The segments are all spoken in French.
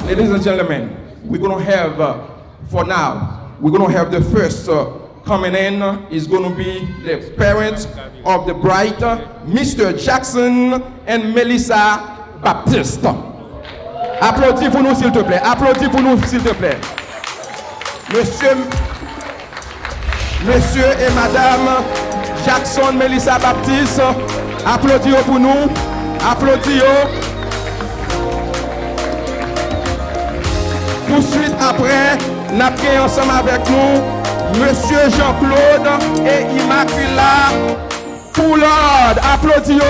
Ladies and gentlemen, we're going to have, for now, we're going to have the first coming in is going to be the parents of the bride, Mr. Jackson and Melissa Baptiste. Applaudis pour nous, s'il te plaît. Applaudis pour nous, s'il te plaît. Monsieur et Madame Jackson, Melissa Baptiste, applaudis pour nous. Applaudis. Tout de suite après, nous avons ensemble avec nous Monsieur Jean-Claude et Immaculata Poulard. Applaudis.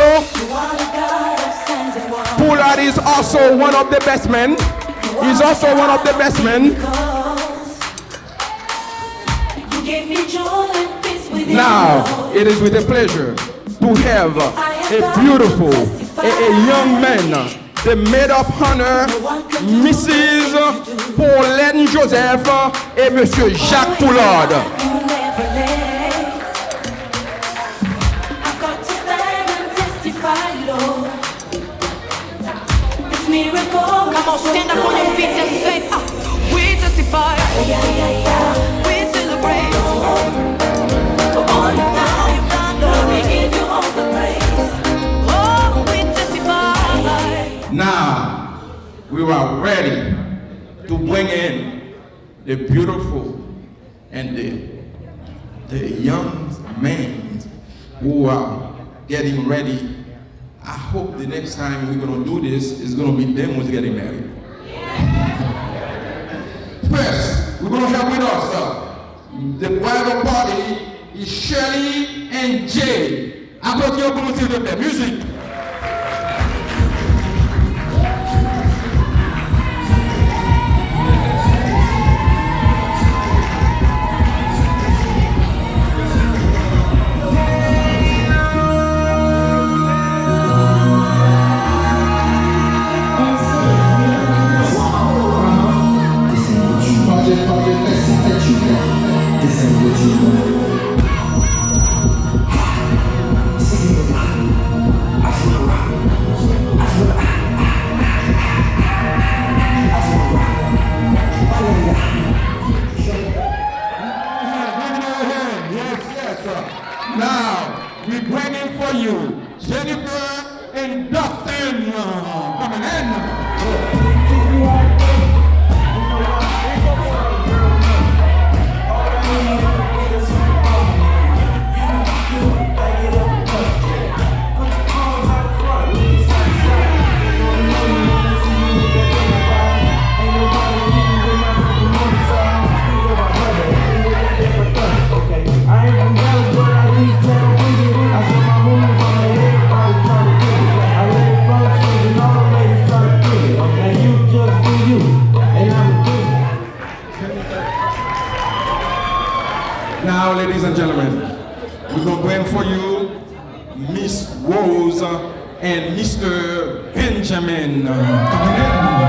Poulard is also one of the best men. He's also one of the best men. Now, it is with a pleasure to have a beautiful, a young man, the maid of honor, Mrs. Pauline Joseph et Monsieur Jacques Poulard. Come on, stand up on your feet and say, we testify, we celebrate. For all you've done, Lord, we give you all the praise. Oh, we testify. Now, we are ready to bring in the beautiful and the young men who are getting ready. I hope the next time we're going to do this is going to be them who's getting married. First, we're going to have with us the bridal party is Shirley and Jay. Applaudissements pour nous, s'il vous plaît. Musique. Now, we're bringing for you Jennifer and Dustin coming in. Now, ladies and gentlemen, we're going to bring for you Miss Rose and Mr. Benjamin coming in.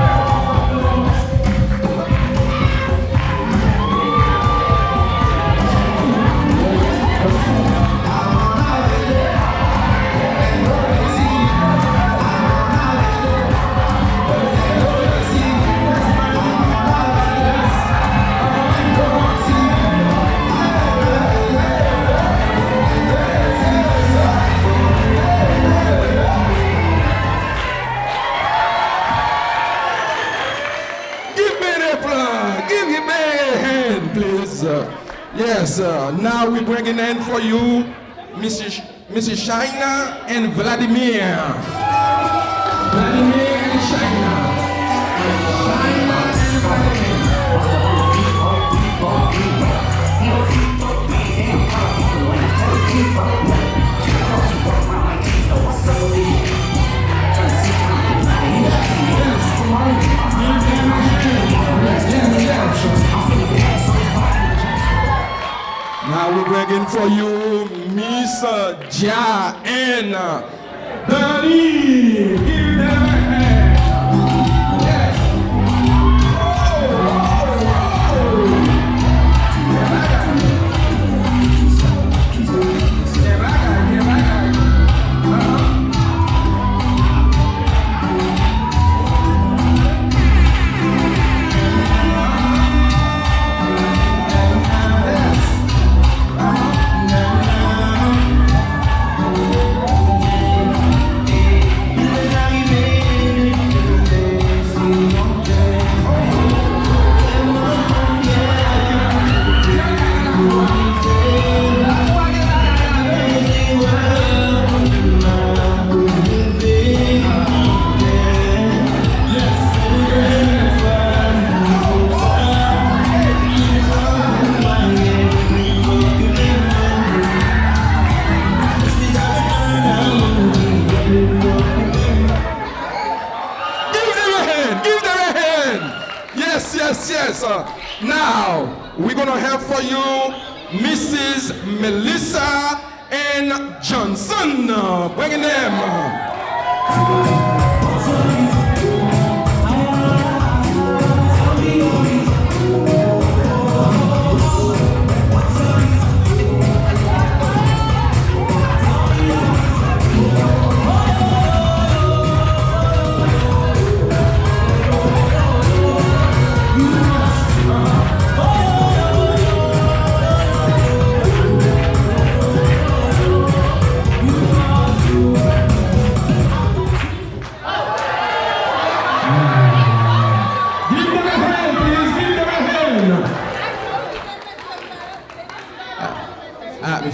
please. Yes, now we're bringing in for you Mrs. China and Vladimir. Vladimir and China. China and Vladimir. Now we're bringing for you Miss Ja and Danny. Give them a hand. Yes. Yes. Now, we're going to have for you Mrs. Melissa and Johnson. Bringing them.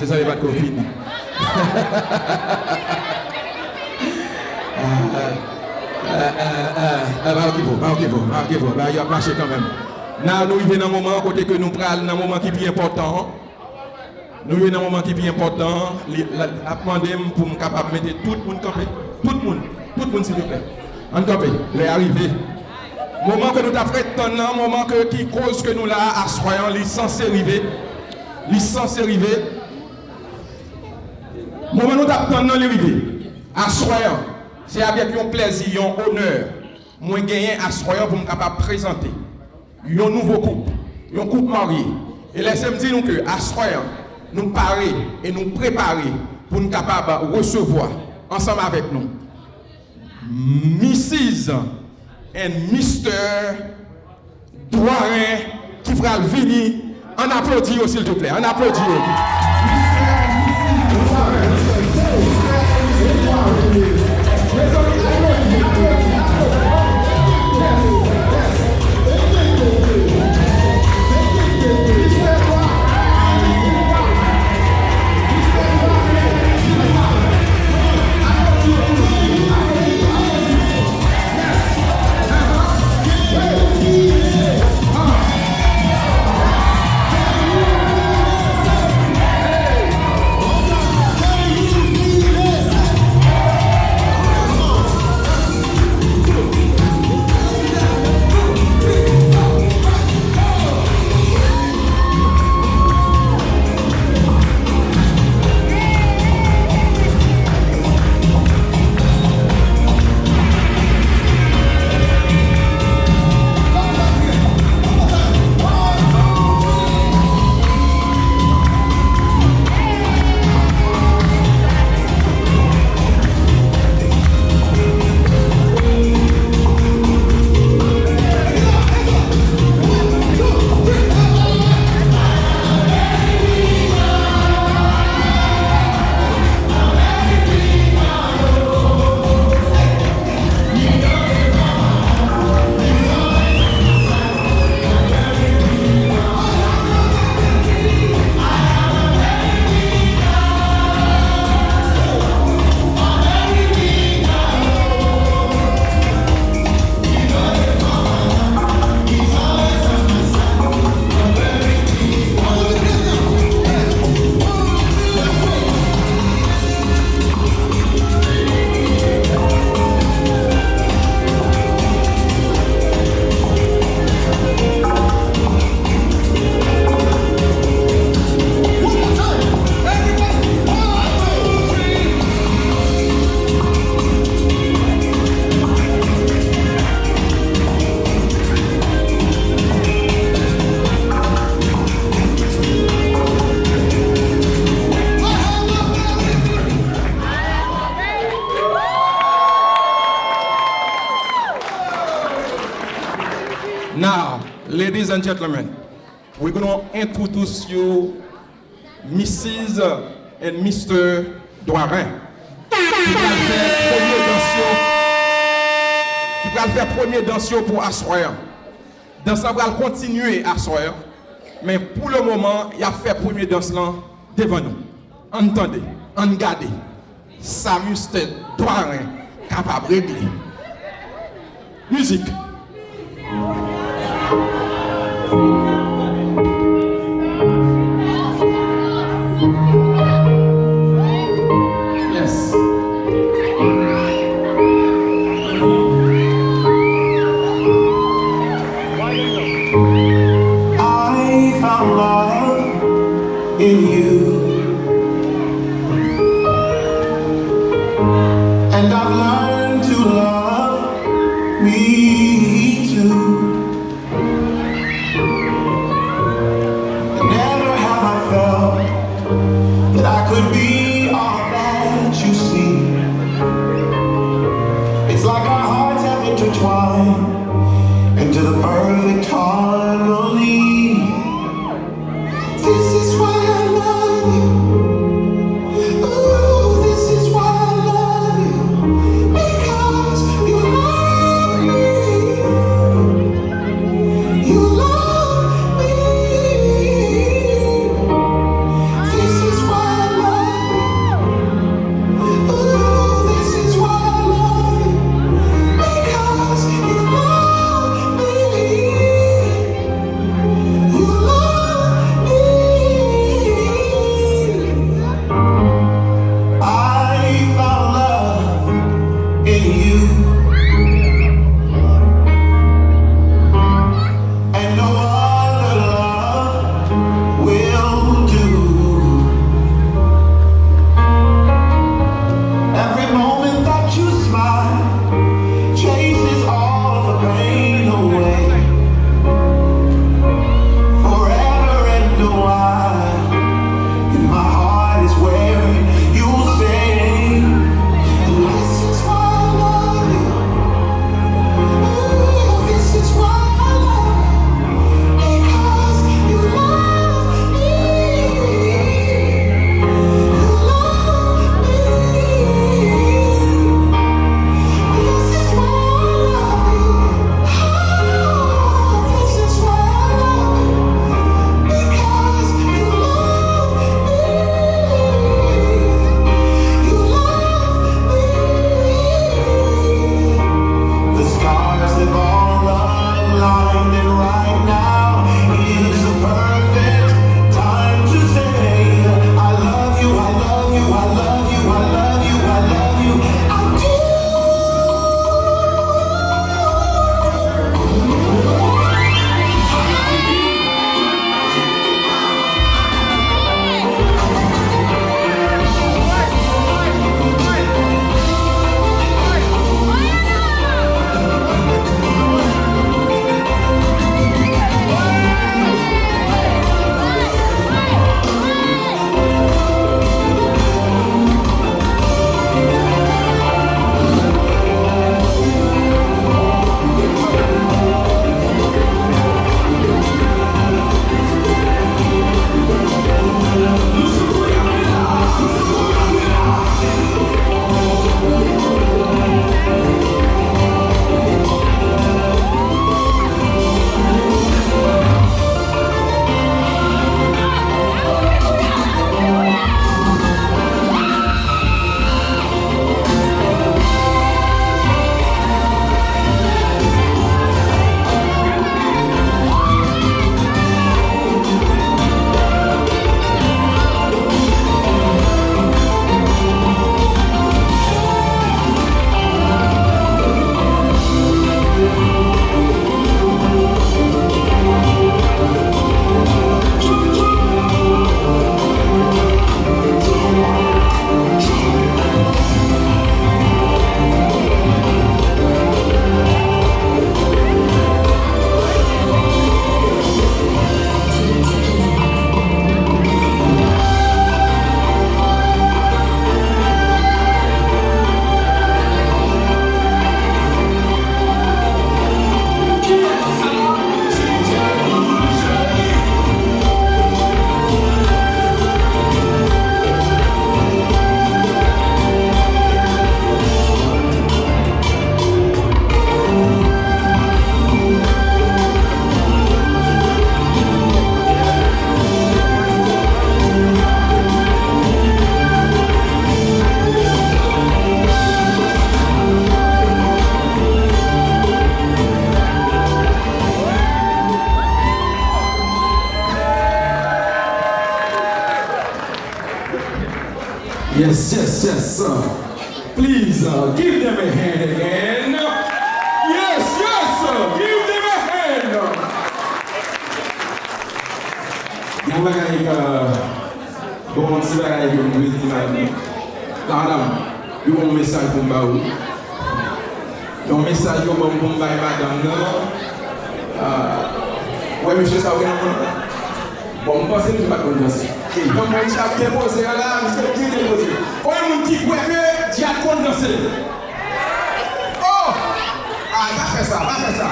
Je savais pas qu'on finit. Il a marché quand même. Now, nous vivons dans un moment côté que nous prenons dans un moment qui est important. Nous vivons dans un moment qui est important. À demander pour me capable de mettre tout le monde camper. Tout le monde s'il vous plaît. En camper, les arrivés. Moment que nous avons fait un moment qui cause que nous là à soyons les censés arriver. Les censés arriver. Moment nous t'attendons dans l'arrivée. Assoyant, c'est avec un plaisir, un honneur, moi gagner assoyant pour me capable présenter un nouveau couple, un couple marié. Et laissez-moi dire nous que assoyant, nous parer et nous préparer pour nous capable recevoir ensemble avec nous Mrs. and Mr. Doirin qui fera venir. On applaudit s'il te plaît, on applaudit. Ladies and gentlemen, we're going to introduce you Mrs. and Mr. Doirin. Qui va faire premier dansio pour asseoir. Danse va continuer à asseoir. Mais pour le moment, il a fait premier danse là devant nous. Entendez, regardez. Ça Mr. Doirin capable de régler. Musique. Yes. I found love in you, and I've learned to love me too. Never have I felt that I could be all that you see. It's like our hearts have intertwined into the perfect harmony. This is why I love Yes, yes, yes. Please give them a hand again. Yes, yes, give them a hand. Yang bagay bon si bagay yo mwen di nan. Madame, yo un message pour mba ou. Un message yo bon pour mba madame nan. Ouais, monsieur ça bon, moi, c'est pas comme ça. Et comme moi, j'ai déposé là, j'ai déposé. On est mon petit coin, j'ai condensé. Oh! Ah, pas fait ça, pas fait ça.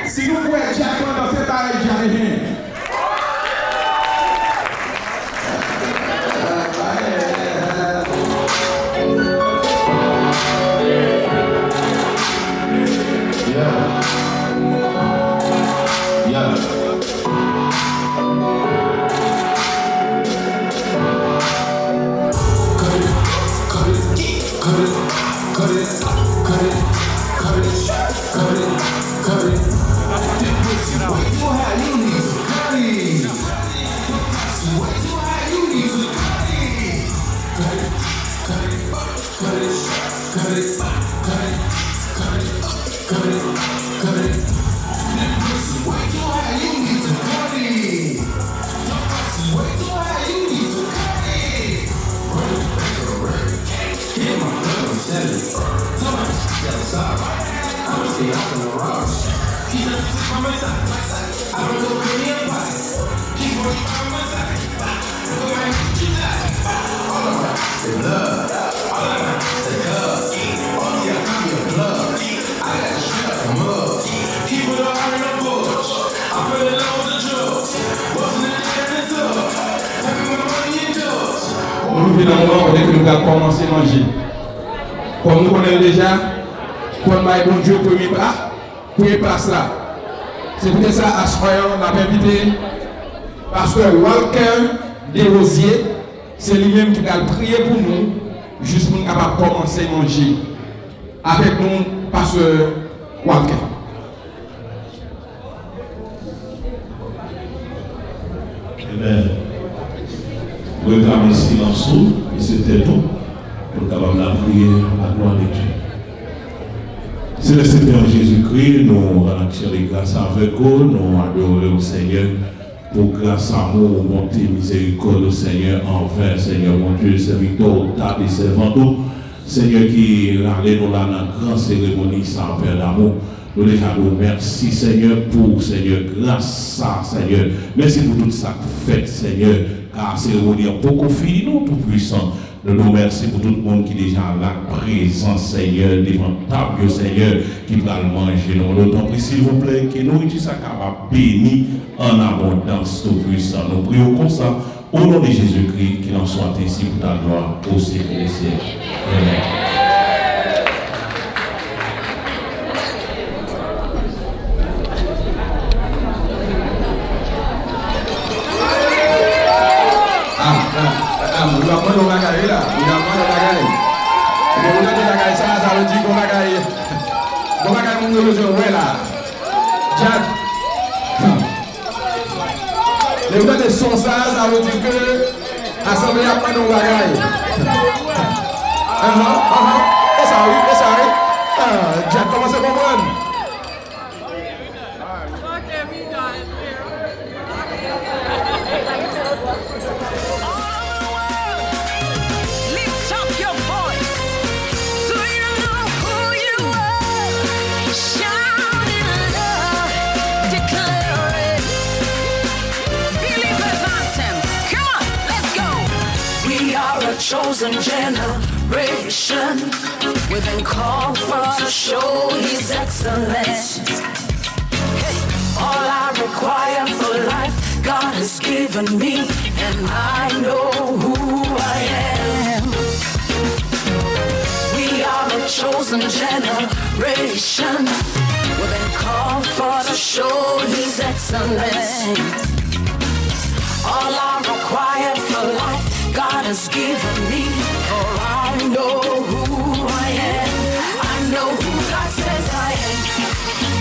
Si vous pouvez, j'ai condensé, pareil, j'ai rien. Nous venons moment où nous allons commencer à manger. Comme nous connaissons déjà, pour le bon Dieu, premier place là. C'est peut-être ça, à ce moment on a invité Pasteur Walker Desrosiers. C'est lui-même qui va prier pour nous, juste pour nous capables de commencer à manger. Avec nous, Pasteur Walker. Amen. Réclamer le silence, et c'était tout, pour capable de prier la gloire de Dieu. C'est le Seigneur Jésus-Christ, nous rendons les grâces avec vous, nous adorons le Seigneur pour grâce à nous, bonté, miséricorde au Seigneur, envers Seigneur mon Dieu, serviteur, table et servant, Seigneur qui râle nous là dans la grande cérémonie sans père d'amour. Nous déjà nous merci Seigneur pour Seigneur grâce à Seigneur. Merci pour tout ça que fait Seigneur. Car cérémonie est beaucoup fini, nous tout puissant. Nous nous remercions pour tout le monde qui est déjà là, présent Seigneur, devant table Seigneur, qui va le manger. Nous d'autant plus s'il vous plaît, que nous utilisons ça capable béni en abondance tout puissant. Nous prions comme ça, au nom de Jésus-Christ, qu'il en soit ainsi pour ta gloire au siècle des siècles. Amen. Il va prendre le bagaille là, il va prendre le bagaille. Et vous avez dit bagaille ça veut dire qu'on bagaille. Qu'on bagaille mon Dieu, ouais là. Jack. Et vous avez des sons ça veut dire que l'assemblée a pris nos bagailles. Et ça oui. Jack, comment c'est comprendre? Chosen generation, we've been called for to show His excellence. Hey, all I require for life, God has given me, and I know who I am. We are a chosen generation, we've been called for to show His excellence. All I require for life, God has given me, for I know who I am. I know who God says I am,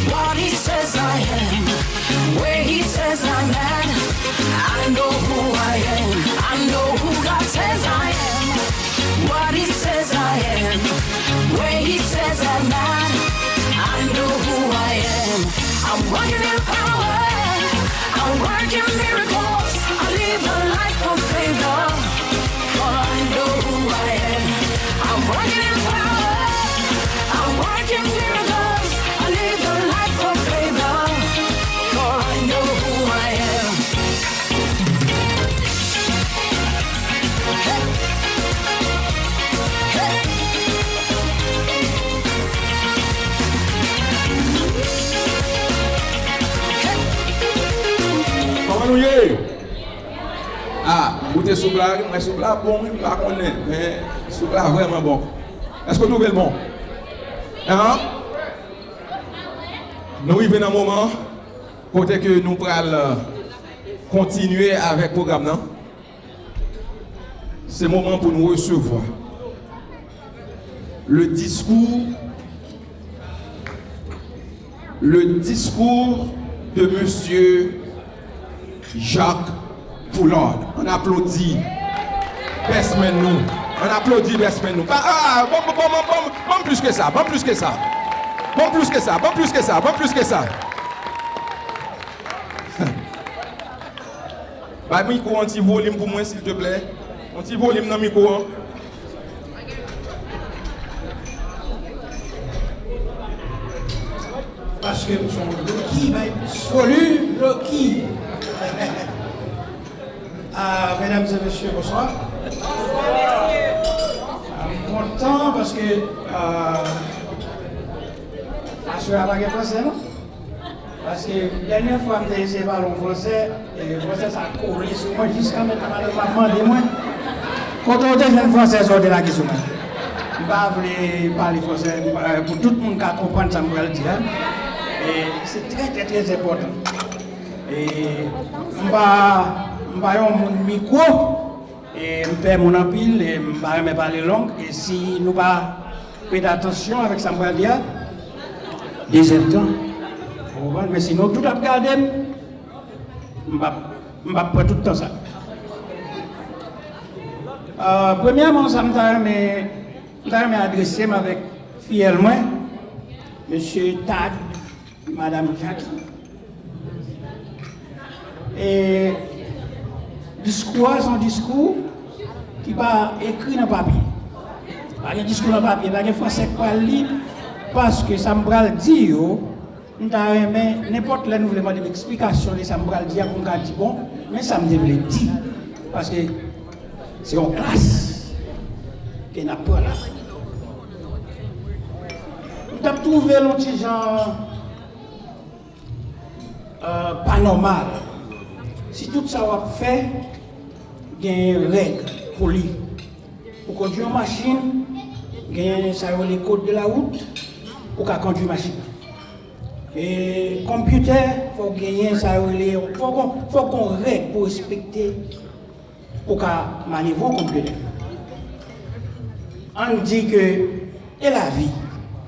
what He says I am, where He says I'm at. I know who I am, I know who God says I am. I'm walking in power. I'm working miracles. I live a life of favor. For I know who I am. I'm working in power. I'm working miracles. I live a life of favor. For I know who I am. Hey. Hey. Comment nous y est? Ah, vous êtes sous blague, mais sous blague bon, je ne pas connaître, mais sous blague vraiment bon. Est-ce que vous trouvez le bon? Hein? Nous arrivons dans un moment côté que nous allons continuer avec le programme. Non? C'est le moment pour nous recevoir le discours de Monsieur Jacques Poulard. On applaudit. Bestman nous. On applaudit Bestman nous. Ah, bon plus que ça, bon plus que ça. Bon plus que ça, bon plus que ça, bon plus que ça. Bah, micro, un petit volume pour moi, s'il te plaît. Un petit volume dans le micro. Hein. Parce que nous sommes Loki, solu Loki. Mesdames et messieurs, bonsoir. Content parce que je suis à la français, non? Parce que la dernière fois que j'ai essayé de parler en français, et le français ça a collé sur moi jusqu'à maintenant, je m'a demandé moi. Quand on dit que le français sort de la question, je ne vais pas parler français pour tout le monde qui comprend ce que je veux dire. Et c'est très important. Et je vais avoir mon micro, et je vais mon empile, et je vais parler langue. Et si nous ne faisons pas attention avec ce que je veux dire, deuxième temps. Mais sinon, tout à regarder, je ne vais pas prendre tout le temps ça. Premièrement, ça m'a adressé avec fidèlement M. Tad, Mme Jacques. Et son discours qui va écrit dans le papier. Pas un discours dans le papier, pas un français qui va lire, parce que ça me va le dire. N'importe quelle nouvelle explication de ça me va le dire, on va dire bon, mais ça me devait dire. Parce que c'est en classe qu'on apprend là. Nous avons trouvé l'autre genre pas normal. Si tout ça va faire, il y a une règle pour lui. Pour conduire une machine, il y a les codes de la route pour conduire une machine. Et computer, il faut gagner ça, il faut qu'on règle pour respecter, pour manœuvrer le computer. On dit que, et la vie,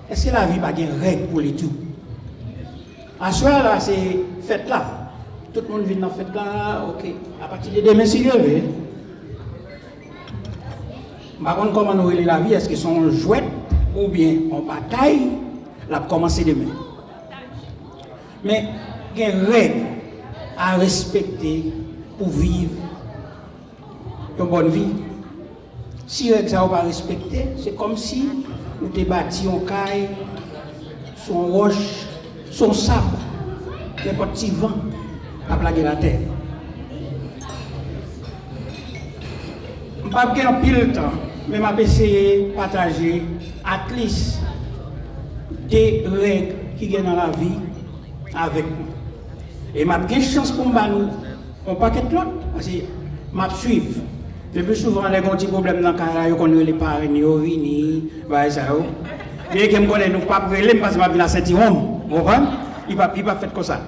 est-ce que la vie n'a pas de règle pour les tout? À ce là, c'est fête là. Tout le monde vient dans la fête là, ok. À partir de demain, c'est levé. Par contre, comment nous relève la vie? Est-ce que son jouet ou bien en bataille, la commencer demain? Mais il y a des règles à respecter pour vivre une bonne vie. Si les règles ne sont pas respectées, c'est comme si vous avez bâti un caille, son roche, son sable, n'importe quel vent à plaguer la terre. Je ne vais pas avoir pile de temps, mais je vais essayer de partager at least des règles qui sont dans la vie avec nous. Et ma petite chance pour nous, on paquet de l'autre, parce que je suis. Le plus souvent, les petits problèmes dans le cas, ils connaissent les parents, ils viennent, ça. Mais qui me connaissent, nous pas brûler parce que je viens à Saint-Iron. Vous comprenez? Il va faire comme ça.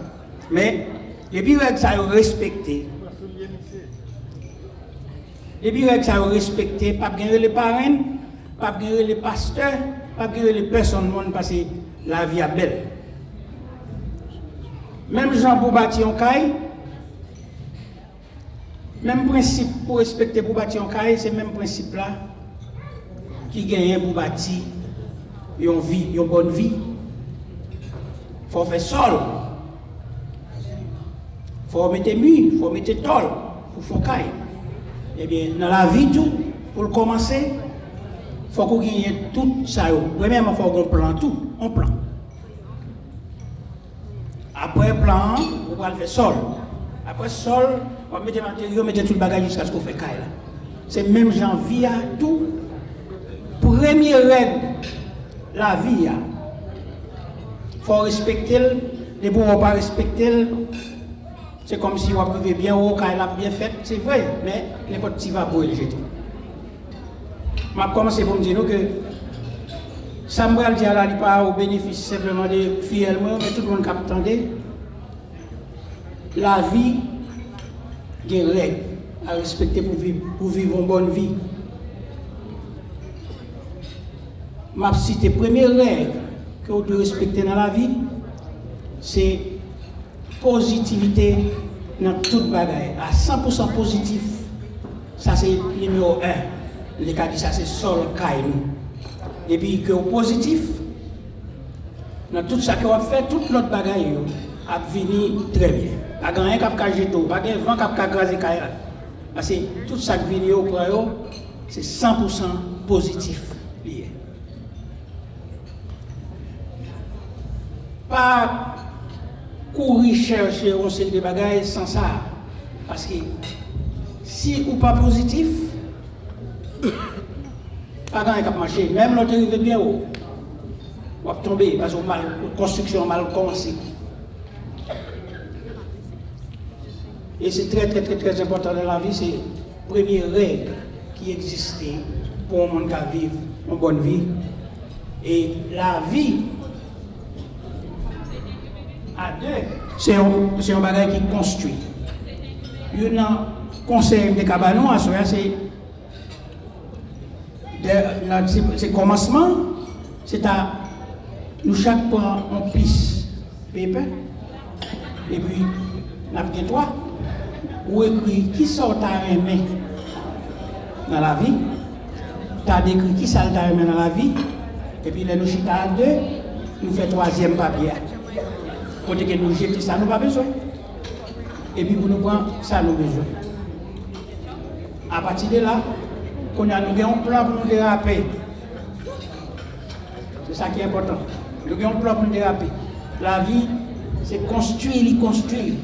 Mais, et puis, ça a respecté. Et puis, ça a respecté, pas gagner les parents, pas gagner les pasteurs, pas gagner les personnes, parce que la vie est belle. Même gens pour bâtir un caille, même principe pour respecter pour bâtir un caille, c'est le même principe là qui gagne pour bâtir une vie, une bonne vie. Il faut faire sol faut mettre mur, faut mettre tôle pour faire caille. Eh bien, dans la vie, tout, pour commencer, il faut qu'on gagne tout ça. Premièrement, il faut qu'on plan tout, on plan. Après plan, on va le faire sol. Après sol, on va mettre matériaux, mettre tout le bagage jusqu'à ce qu'on fait caille. C'est même janvier, tout. Première règle, la vie, il faut respecter, les pour ne pas respecter, c'est comme si on privé bien haut, quand elle a bien fait, c'est vrai, mais n'importe qui va pour le jeter. Je vais commencer pour me dire que ça me dit là, il pas au bénéfice simplement des filles, mais tout le monde qui attendait. La vie, il y a des règles à respecter pour vivre une bonne vie. Ma cité première règle que vous devez respecter dans la vie, c'est positivité dans toute bagaille. À 100% positif, ça c'est numéro 1. Les cas dit ça c'est sol caille nous. Et puis que vous positif, dans tout ça que vous fait, toute l'autre bagaille a venir très bien. Pas grand rien qui a jeté, pas grand vent qui a grasé caille. Parce que tout ça qui vient au point, c'est 100% positif. Pas courir chercher un série de bagages sans ça. Parce que si ou pas positif, pas grand qui marcher. Même l'autre arrive bien haut, on va tomber parce que la construction mal commencé. Et c'est très important dans la vie, c'est la première règle qui existait pour un monde qui vivre une bonne vie. Et la vie, à deux, c'est un bagage qui construit. Il y a un conseil de Cabanon, c'est commencement, c'est à nous chaque point on pisse paper, et puis nous avons toi, ou écrit qui sort ta main dans la vie, tu as décrit qui sort ta main dans la vie, et puis les nous chita à deux, nous faisons troisième papier. Côté que nous jetons ça, nous pas besoin. Et puis pour nous prendre, ça nous besoin. À partir de là, qu'on a nous un plan pour nous déraper. C'est ça qui est important. Nous avons un plan pour nous déraper. La vie, c'est construire, construire.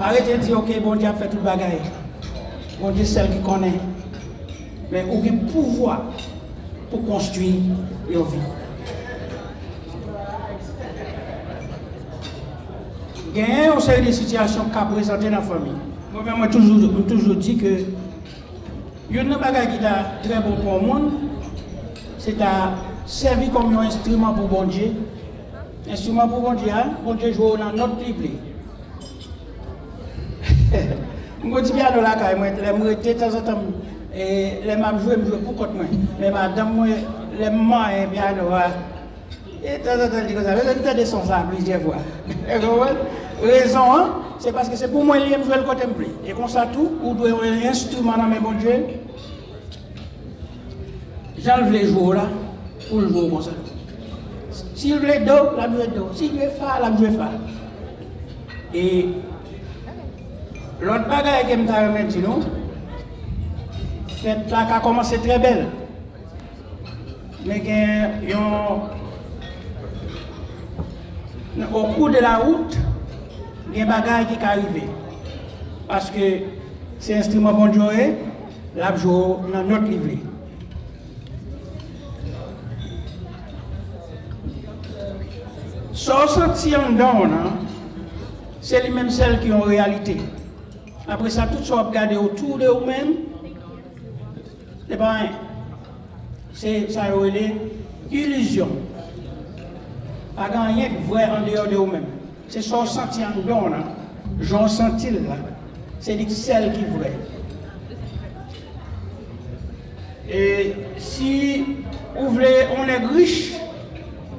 Arrêtez de dire, ok, bon Dieu a fait tout le bagage. Bon Dieu, c'est celle qui connaît. Mais on a le pouvoir pour construire une vie. Il y a une série de situations qui sont présentées dans la famille. Moi-même, je toujours dit que il y a une chose qui est très bon pour le monde, c'est à servir comme un instrument pour bon Dieu. Instrument pour bon Dieu joue dans notre livre. Je dis bien de la caille, je de temps en temps, les mamans jouent pour contre moi. Mais madame, les mamans, bien et de temps en temps, je dis que ça va être son sang plusieurs fois. Raison, c'est parce que c'est pour moi, je jouer le côté plus. Et comme ça, tout, vous devez avoir un instrument dans mes bon Dieu. J'enlève les jours là, pour le jouer comme ça. S'il veut dos, la jouer dos. S'il veut fa, la jouer fa. Et l'autre bagaille que je me remettre, nous, cette là qui a commencé très belle. Mais au cours de la route, il y a des bagages qui arrivent. Parce que c'est un instrument bon Dieu, là, je joue dans notre livre. Sans sentir en don, c'est les mêmes celles qui ont réalité. Après ça, tout ça, regarder autour de vous-même, c'est pas rien. C'est ça, illusion. Pas rien de vrai en dehors de vous-même. C'est ça, senti en don, j'en senti là. C'est celle qui est vraie. Et si vous voulez, on est riche,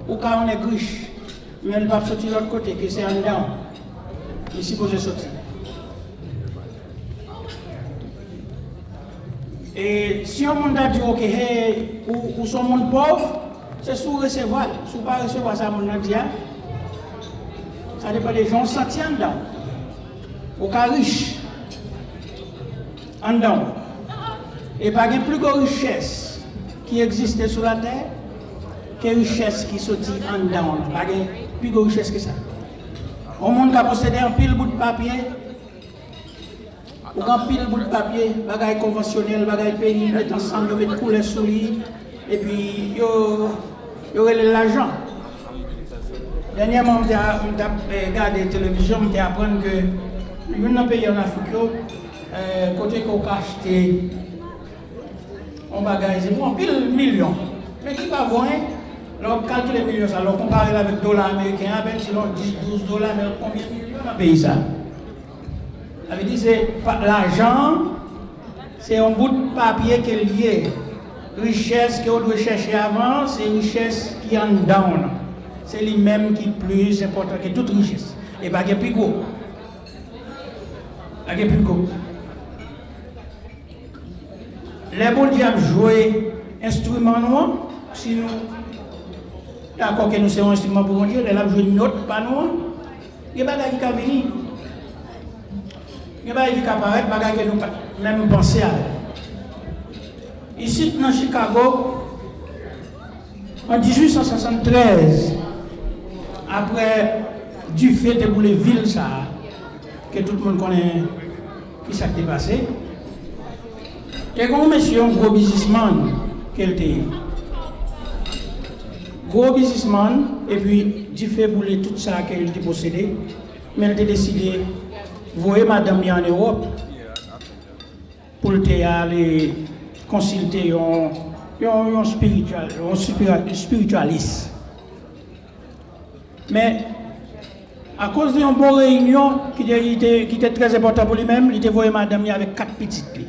ou quand on est riche, mais elle va sortir de l'autre côté, que c'est en dedans. Il est supposé sortir. Et si on monde dit, ok, hey, ou son monde pauvre, c'est sous recevoir. Si vous ne pas recevoir ça, mon dit, ça Ça dépend des gens sentis en dedans. Au cas riche, en dedans. Et pas de plus grande richesse qui existait sur la terre que richesse qui sortit en dedans. Pas de plus grande richesse que ça. Au monde qui a possédé un pile bout de papier, ou un pile bout de papier, bagaille conventionnel, bagaille pays, mettre ensemble, mettre couleur sous lui, et puis il y aurait l'argent. Dernièrement, j'ai regardé la télévision, j'ai appris que dans un pays en Afrique, côté qu'on a acheté un bagage, c'est pour un pile million. Mais qui va voir, alors calculer les millions, alors comparer avec le dollar américain, avec sinon 10, 12 $, mais combien de millions dans le pays ça? Ça veut dire que l'argent, c'est un bout de papier qui est lié. Richesse qu'on doit chercher avant, c'est richesse qui est en down. C'est lui-même qui est plus important que toute richesse. Et pas que plus gros. Pas que plus gros. Les bons diables jouent instrument noir, si nous, d'accord que nous sommes un instrument pour Dieu, les lames jouent une note, pas noir. Il y a des choses qui peuvent venir. Il y a des choses qui peuvent apparaître, des choses que nous même penser à. Ici, dans Chicago, en 1873, après du fait de les villes, ça, que tout le monde connaît, qui s'est passé, il y a un monsieur, un gros businessman, qu'elle était. Gros businessman, et puis du fait bouler tout ça qu'elle était possédé, mais elle a décidé de voir madame en Europe pour aller consulter un spiritualiste. Mais à cause d'une bonne réunion qui était très importante pour lui-même, il était voyé madame avec 4 petites filles.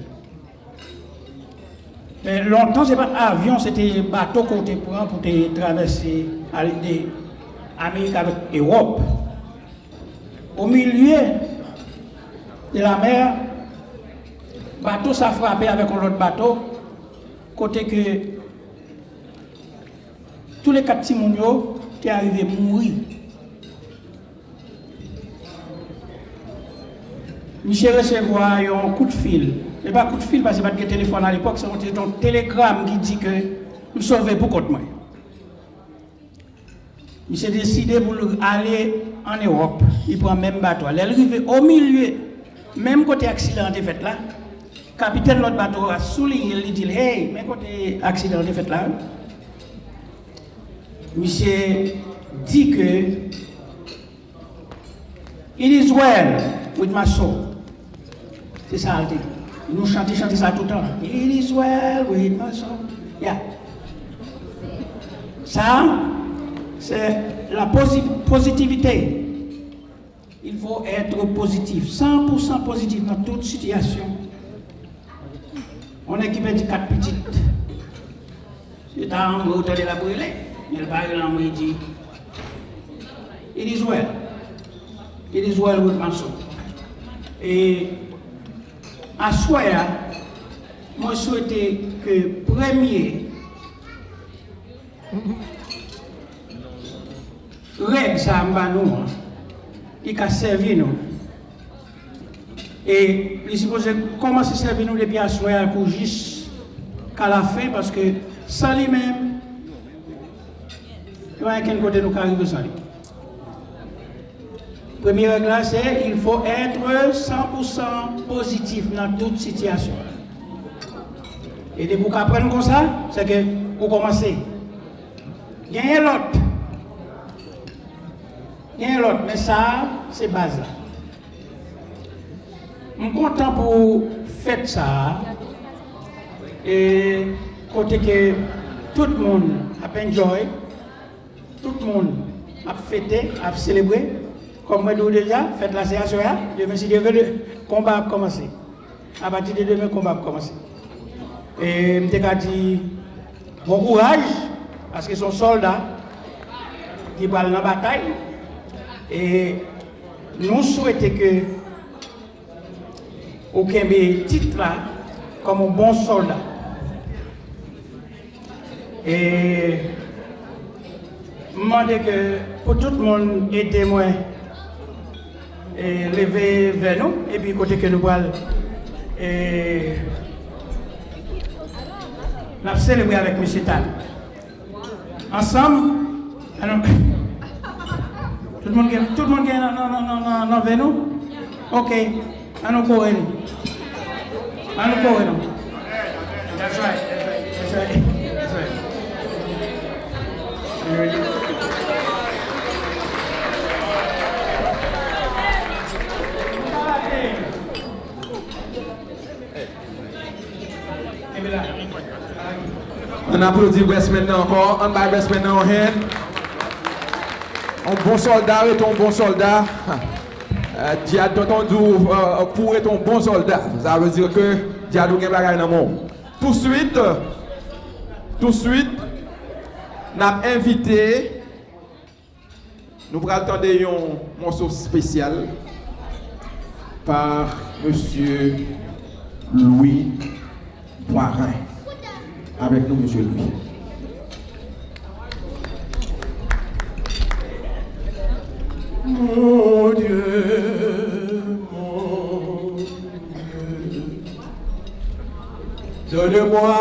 Mais longtemps, ce n'est pas avion, c'était bateau qu'on te prend pour te traverser l'Amérique avec l'Europe. Au milieu de la mer, le bateau s'est frappé avec un autre bateau, côté que tous les 4 Timounio étaient arrivés à mourir. Michel recevoir un coup de fil. Et pas coup de fil parce que pas de téléphone à l'époque, c'est un télégramme qui dit que nous sauvons pour contre moi. Michel décidé pour aller en Europe. Il prend même bateau. Elle est arrivée au milieu, même côté accident de fait là. Capitaine de notre bateau a souligné, il dit hey, mais côté accident de fait là. Michel dit que it is well with my soul. C'est ça, elle dit. Nous chantons ça tout le temps. It is well with my soul. Yeah. Ça, c'est la positivité. Il faut être positif, 100% positif dans toute situation. On est qui met 4 petites. C'est un mot de la brûlée. Mais le parle il dit it is well. It is well with my soul. Et à soi, moi je souhaitais que premier règle ça nous, il a servi nous. Et il suppose commencer à servir nous depuis à soi pour juste qu'à la fin, parce que sans lui-même, il y a quel côté nous arrive sans lui. Première règle, c'est qu'il faut être 100% positif dans toute situation. Et dès que vous apprenez comme ça, c'est que vous commencez. Gagnez l'autre. Gagnez l'autre, mais ça, c'est base. Je suis content pour faire ça. Et côté que tout le monde a enjoy, tout le monde a fêté, a célébré. Comme moi je déjà, faites la séance là, je me suis dit que le combat a commencé. À partir de demain, le combat a commencé. Et je me suis dit, bon courage, parce qu'ils sont soldats qui vont dans la bataille. Et nous souhaitons que aucun titre là, comme un bon soldat. Et je demande que pour tout le monde aider moi lever vers nous et puis côté que nous allons célébrer avec M. Tal. Ensemble, alors, tout le monde non vers nous? Ok, allons courir. Allons courir. That's right. You ready? On applaudit West maintenant encore. On bat West maintenant en hand. Un bon soldat est un bon soldat. Diad entendu pour être un bon soldat. Ça veut dire que Diad a un bagage dans le monde. Tout de suite, nous avons invité, nous allons attendre un morceau spécial par M. Louis Poirin. Avec nous, M. Louis. Mon Dieu, donne-moi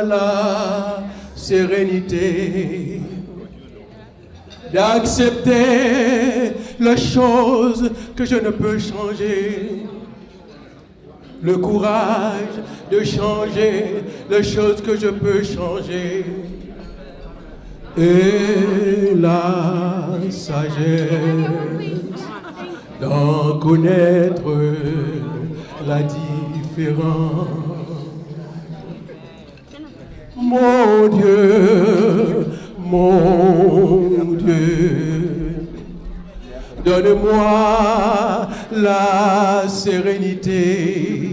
la sérénité d'accepter les choses que je ne peux changer, le courage de changer les choses que je peux changer, et la sagesse d'en connaître la différence. Mon Dieu, donne-moi la sérénité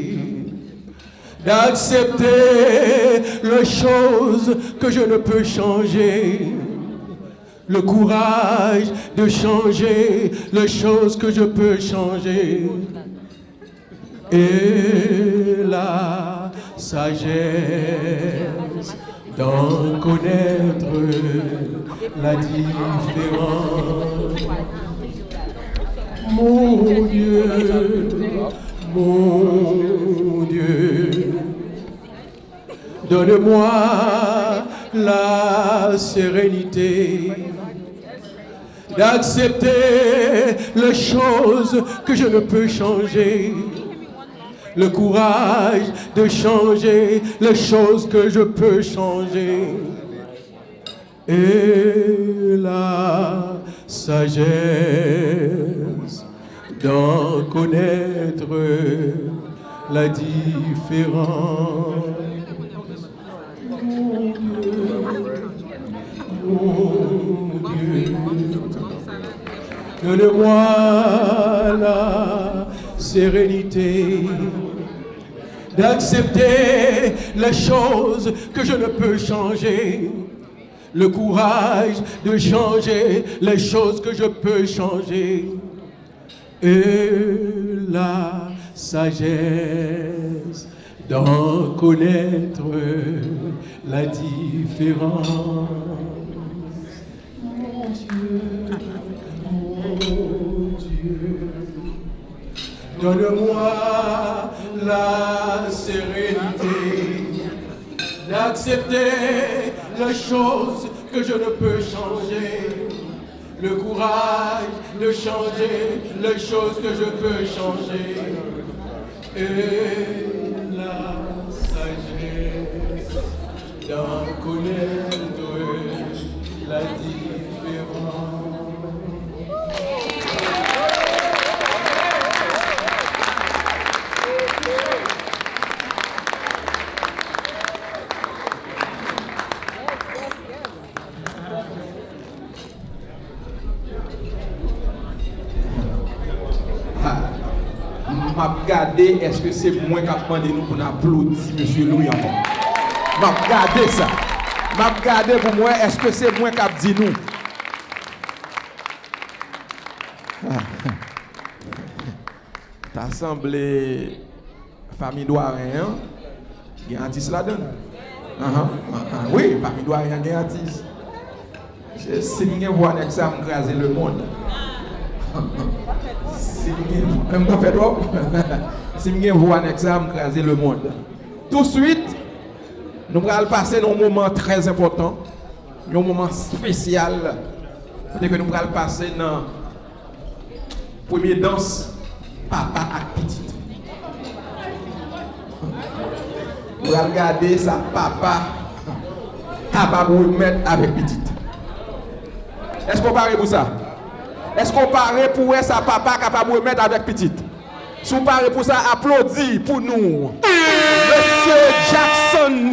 d'accepter les choses que je ne peux changer, le courage de changer les choses que je peux changer, et la sagesse d'en connaître la différence. Mon Dieu, donne-moi la sérénité d'accepter les choses que je ne peux changer, le courage de changer les choses que je peux changer, et la sagesse d'en connaître la différence. Mon Dieu, donne-moi la sérénité d'accepter les choses que je ne peux changer, le courage de changer les choses que je peux changer, et la sagesse d'en connaître la différence. Mon Dieu, donne-moi la sérénité d'accepter les choses que je ne peux changer, le courage de changer les choses que je peux changer, et la sagesse d'en connaître la différence. M'a regardé, est-ce que c'est moi qui a demandé nous pour applaudir M. Louis encore? M'a regardé ça. M'a regardé pour moi, est-ce que c'est moi qui a dit nous? T'as semblé famille Douarin, il y a un artiste là-dedans. Oui, famille Douarin, il y a un artiste. C'est si vous voyez que ça me craser le monde. Même pas fait trop. Si je vois un examen, craser le monde. Tout de suite, nous allons passer dans un moment très important, un moment spécial. Peut-être que nous allons passer dans la première danse, papa et petite. Nous allons regarder ça, papa, capable de mettre avec petite. Est-ce qu'on parle pour ça? Est-ce qu'on parle pour ça, papa capable de mettre avec petite? Si vous parlez pour ça, applaudis pour nous. Monsieur Jackson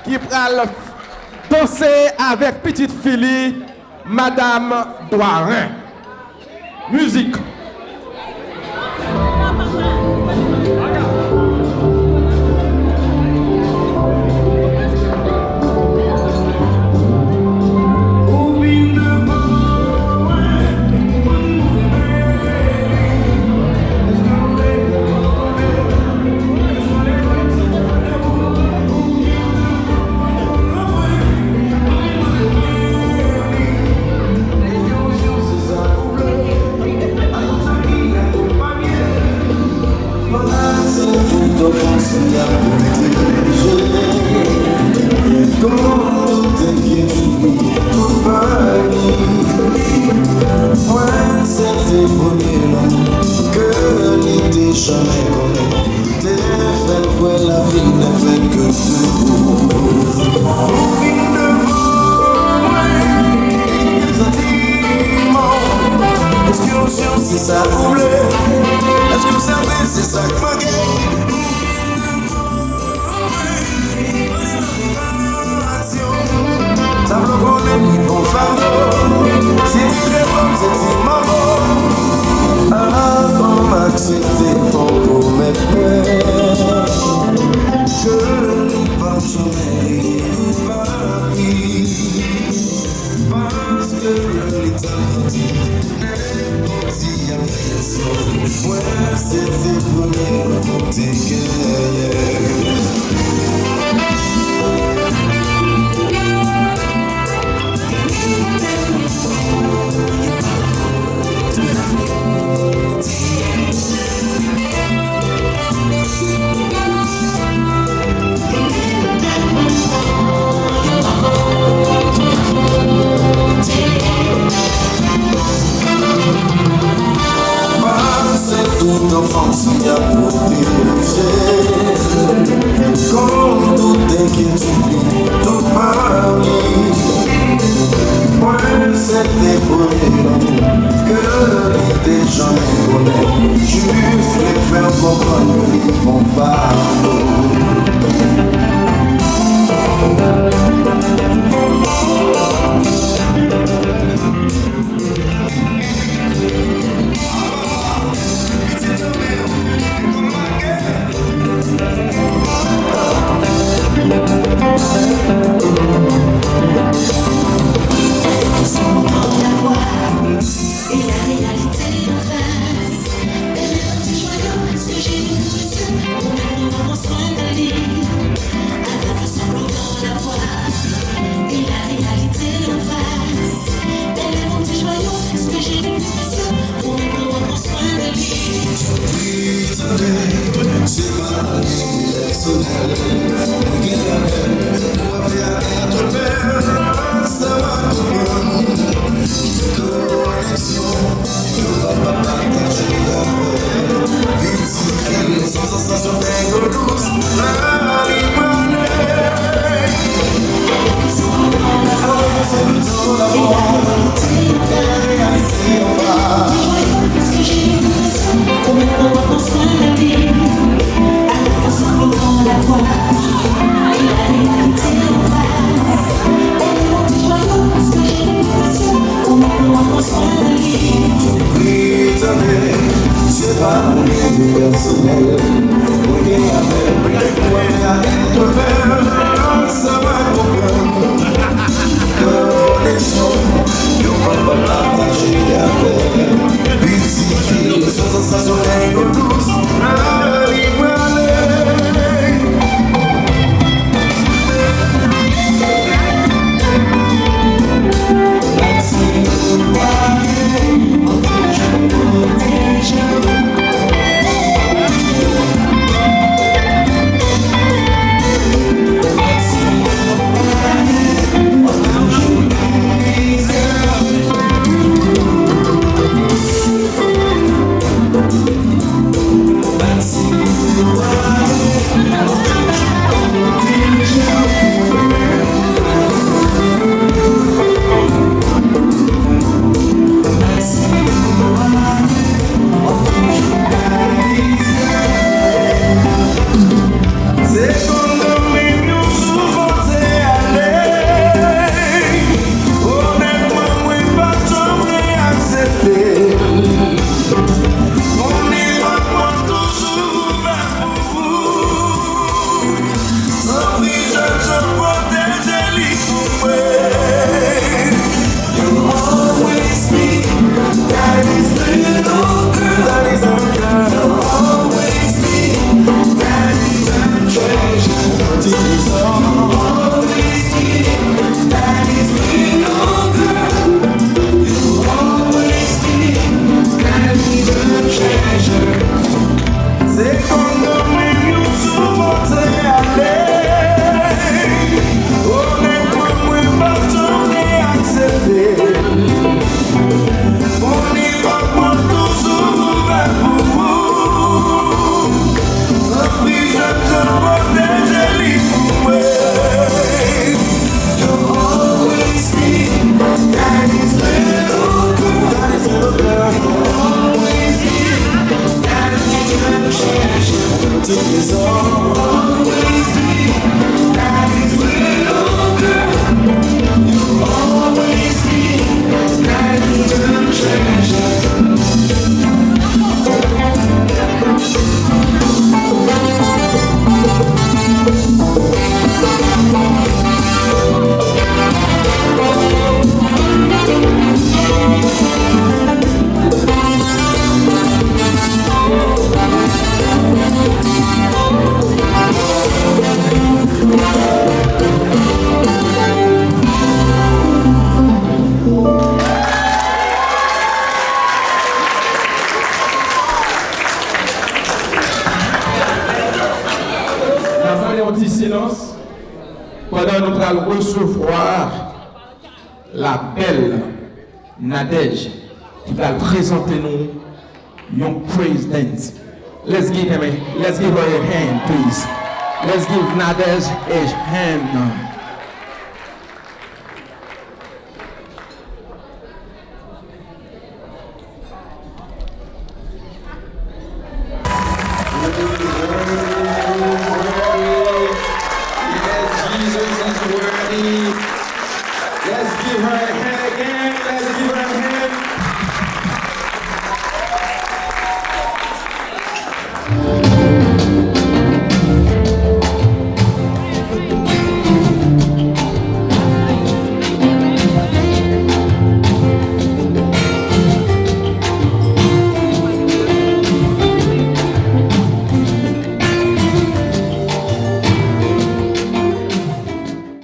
qui va danser avec petite fille, Madame Doirin. Musique. C'est ça vous voulez? Est-ce que vous savez c'est ça que vous ça me connaît mon fardeau. Si tu es bon, c'est maman. Avant m'accepter pour vous mettre je n'ai pas sommeil parce que l'éternité n'est pas si apaisante. Ouais, c'était pour nous toute enfance il y a protégé comme toute inquiétude, tout pari. Moi c'était pour l'amour que les gens connaissent, juste les faire comprendre mon pardon. C'est comme nous souvent c'est aller. Honnêtement, moi, pas jamais accepté. On y va pour toujours ouvert pour vous. La vie, je protège les fouets. You'll always be Daddy's little girl. Daddy's little girl. You'll always be Daddy's little treasure. To his own. Always be Daddy's little girl. You'll always be Daddy's little treasure. Un petit silence pendant nous allons recevoir la belle Nadège qui va présenter nous un praise dance. Let's give her a hand, please. Let's give Nadège a hand.